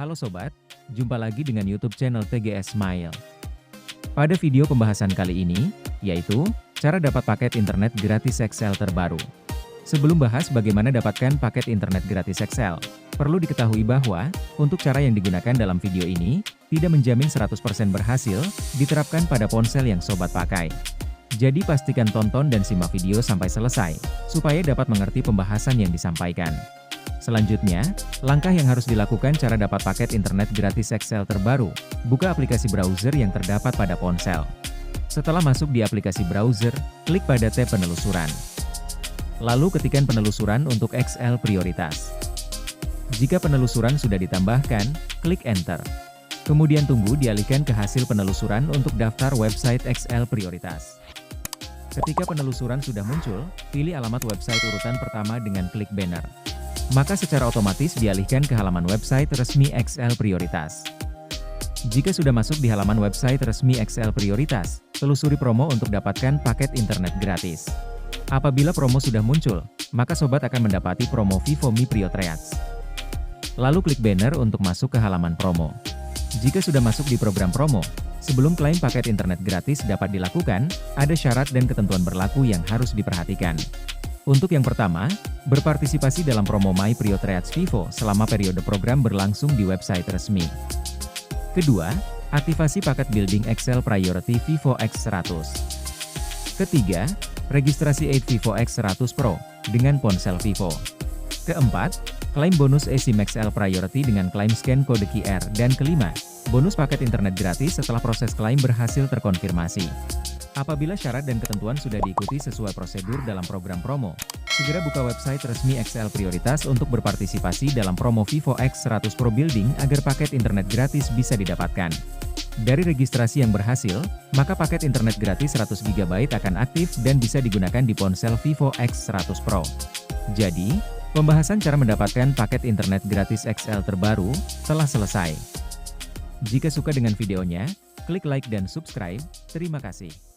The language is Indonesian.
Halo sobat, jumpa lagi dengan YouTube channel TGS Smile. Pada video pembahasan kali ini, yaitu cara dapat paket internet gratis XL terbaru. Sebelum bahas bagaimana dapatkan paket internet gratis XL, perlu diketahui bahwa untuk cara yang digunakan dalam video ini tidak menjamin 100% berhasil diterapkan pada ponsel yang sobat pakai. Jadi pastikan tonton dan simak video sampai selesai supaya dapat mengerti pembahasan yang disampaikan. Selanjutnya, langkah yang harus dilakukan cara dapat paket internet gratis XL terbaru, buka aplikasi browser yang terdapat pada ponsel. Setelah masuk di aplikasi browser, klik pada tab penelusuran. Lalu ketikkan penelusuran untuk XL prioritas. Jika penelusuran sudah ditambahkan, klik Enter. Kemudian tunggu dialihkan ke hasil penelusuran untuk daftar website XL prioritas. Ketika penelusuran sudah muncul, pilih alamat website urutan pertama dengan klik banner. Maka secara otomatis dialihkan ke halaman website resmi XL Prioritas. Jika sudah masuk di halaman website resmi XL Prioritas, telusuri promo untuk dapatkan paket internet gratis. Apabila promo sudah muncul, maka sobat akan mendapati promo Vivo Mi Prio Treats. Lalu klik banner untuk masuk ke halaman promo. Jika sudah masuk di program promo, sebelum klaim paket internet gratis dapat dilakukan, ada syarat dan ketentuan berlaku yang harus diperhatikan. Untuk yang pertama, berpartisipasi dalam promo My Prio Treats Vivo selama periode program berlangsung di website resmi. Kedua, aktivasi paket building XL Priority Vivo X100. Ketiga, registrasi 8 Vivo X100 Pro dengan ponsel Vivo. Keempat, klaim bonus eSIM XL Priority dengan klaim scan kode QR. Dan kelima, bonus paket internet gratis setelah proses klaim berhasil terkonfirmasi. Apabila syarat dan ketentuan sudah diikuti sesuai prosedur dalam program promo, segera buka website resmi XL Prioritas untuk berpartisipasi dalam promo Vivo X100 Pro Building agar paket internet gratis bisa didapatkan. Dari registrasi yang berhasil, maka paket internet gratis 100 GB akan aktif dan bisa digunakan di ponsel Vivo X100 Pro. Jadi, pembahasan cara mendapatkan paket internet gratis XL terbaru telah selesai. Jika suka dengan videonya, klik like dan subscribe. Terima kasih.